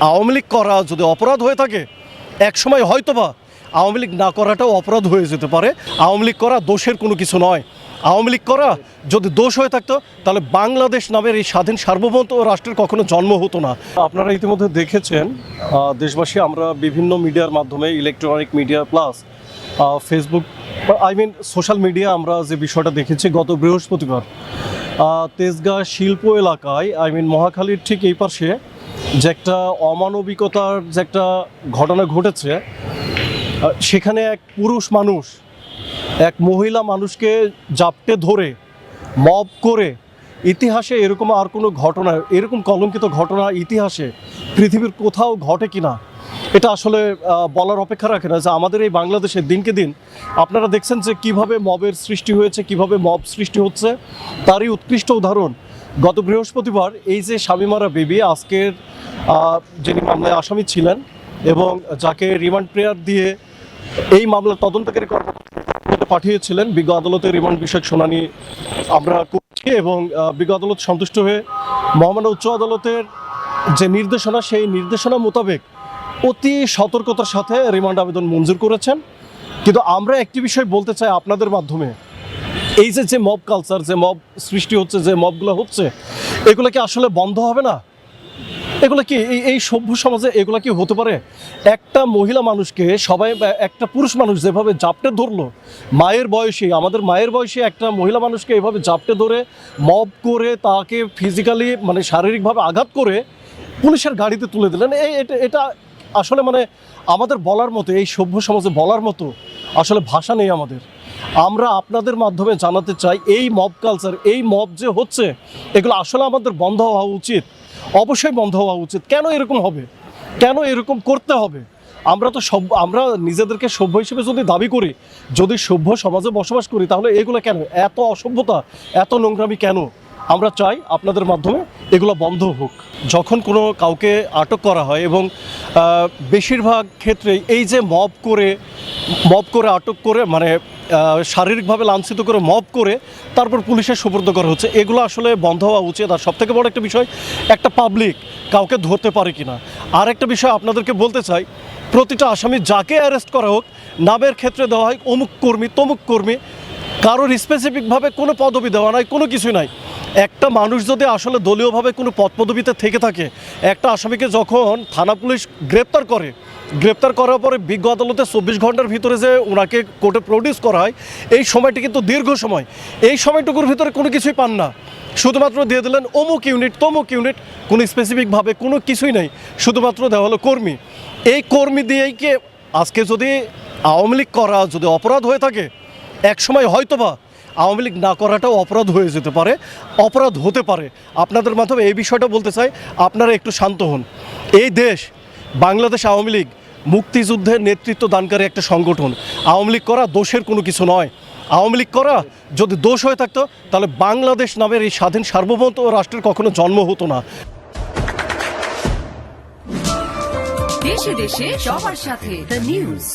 আওয়ামী লীগ করা যদি অপরাধ হয়ে থাকে একসময় হয়তোবা আওয়ামী লীগ না করাটাও অপরাধ হয়ে যেতে পারে। আওয়ামী লীগ করা দোষের কোনো কিছু নয়। আওয়ামী লীগ করা যদি দোষ হয়ে থাকতো তাহলে বাংলাদেশ নামের এই স্বাধীন সার্বভৌমত্ব রাষ্ট্রের কখনো জন্ম হতো না। আপনারা ইতিমধ্যে দেখেছেন দেশবাসী, আমরা বিভিন্ন মিডিয়ার মাধ্যমে electronic media plus Facebook social media আমরা যে বিষয়টা দেখেছি গত বৃহস্পতিবার তেজগাঁ শিল্প এলাকায় মহাখালীর ঠিক এই পাশে যে একটা অমানবিকতার যে একটা ঘটনা ঘটেছে, সেখানে এক পুরুষ মানুষ এক মহিলা মানুষকে জাপটে ধরে মব করে, ইতিহাসে এরকম আর কোনো ঘটনা, এরকম কলঙ্কিত ঘটনা ইতিহাসে পৃথিবীর কোথাও ঘটে কিনা এটা আসলে বলার অপেক্ষা রাখে না। যে আমাদের এই বাংলাদেশে দিনকে দিন আপনারা দেখছেন যে কিভাবে মবের সৃষ্টি হয়েছে, কিভাবে মব সৃষ্টি হচ্ছে, তারই উৎকৃষ্ট উদাহরণ গত বৃহস্পতিবার এই যে শামীমারা বেবি আজকের যিনি মামলায় আসামি ছিলেন এবং যাকে রিমান্ড প্রেয়ার দিয়ে এই মামলার তদন্তকারী কর্মকর্তা পাঠিয়েছিলেন, বিজ্ঞ আদালতের রিমান্ড বিষয়ক শুনানি আমরা করছি এবং বিজ্ঞ আদালত সন্তুষ্ট হয়ে মহামান্য উচ্চ আদালতের যে নির্দেশনা সেই নির্দেশনা মোতাবেক অতি সতর্কতার সাথে রিমান্ড আবেদন মঞ্জুর করেছেন। কিন্তু আমরা একটি বিষয় বলতে চাই আপনাদের মাধ্যমে, এই যে মব কালচার, যে মব সৃষ্টি হচ্ছে, যে মবগুলো হচ্ছে, এগুলো কি আসলে বন্ধ হবে না? এগুলো কি এই সভ্য সমাজে এগুলো কি হতে পারে? একটা মহিলা মানুষকে সবাই, একটা পুরুষ মানুষ যেভাবে জাপটে ধরলো, মায়ের বয়সী, আমাদের মায়ের বয়সী একটা মহিলা মানুষকে এভাবে জাপটে ধরে মব করে তাকে ফিজিক্যালি শারীরিকভাবে আঘাত করে পুলিশের গাড়িতে তুলে দিলেন। এটা আসলে আমাদের বলার মতো, এই সভ্য সমাজে বলার মতো আসলে ভাষা নেই আমাদের। আমরা আপনাদের মাধ্যমে জানাতে চাই এই মব কালচার, এই মব যে হচ্ছে, এগুলো আসলে আমাদের বন্ধ হওয়া উচিত, অবশ্যই বন্ধ হওয়া উচিত। কেন এরকম হবে? কেন এরকম করতে হবে? আমরা নিজেদেরকে সভ্য হিসেবে যদি দাবি করি, যদি সভ্য সমাজে বসবাস করি, তাহলে এগুলো কেন, এত অসভ্যতা, এত নোংরামি কেন? আমরা চাই আপনাদের মাধ্যমে এগুলো বন্ধ হোক। যখন কোনো কাউকে আটক করা হয় এবং বেশিরভাগ ক্ষেত্রে এই যে মব করে আটক করে শারীরিকভাবে লাঞ্ছিত করে মব করে তারপর পুলিশের সুপর্দ করা হচ্ছে, এগুলো আসলে বন্ধ হওয়া উচিত। আর সবথেকে বড় একটা বিষয়, একটা পাবলিক কাউকে ধরতে পারে কিনা। আর একটা বিষয় আপনাদেরকে বলতে চাই, প্রতিটা আসামি যাকে অ্যারেস্ট করা হোক নামের ক্ষেত্রে দেওয়া হয় অমুক কর্মী, তমুক কর্মী, কারোর স্পেসিফিকভাবে কোনো পদবি দেওয়া নাই, কোনো কিছুই নাই। একটা মানুষ যদি আসলে দলীয়ভাবে কোনো পদপদবিতে থেকে থাকে, একটা আসামিকে যখন থানা পুলিশ গ্রেপ্তার করার পরে বিজ্ঞ আদালতে 24 ঘন্টার ভিতরে যে ওনাকে কোর্টে প্রডিউস করা হয়, এই সময়টি কিন্তু দীর্ঘ সময়। এই সময়টুকুর ভিতরে কোনো কিছুই পান না, শুধুমাত্র দিয়ে দিলেন অমুক ইউনিট, তমুক ইউনিট, কোনো স্পেসিফিকভাবে কোনো কিছুই নেই, শুধুমাত্র দেওয়া হলো কর্মী। এই কর্মী দিয়েই কি আজকে যদি আওয়ামী লীগ করা যদি অপরাধ হয়ে থাকে একসময় হয়তোবা আওয়ামী লীগ না করাটাও অপরাধ হয়ে যেতে পারে, অপরাধ হতে পারে। আপনাদের মাধ্যমে এই বিষয়টা বলতে চাই, আপনারা একটু শান্ত হন। এই দেশ বাংলাদেশ আওয়ামী লীগ মুক্তিযুদ্ধের নেতৃত্ব দানকারী একটা সংগঠন। আওয়ামী লীগ করা দোষের কোনো কিছু নয়। আওয়ামী লীগ করা যদি দোষ হয়ে থাকতো তাহলে বাংলাদেশ নামের এই স্বাধীন সার্বভৌমত্ব রাষ্ট্রের কখনো জন্ম হতো না। দেশে দেশে সবার সাথে দ্য নিউজ।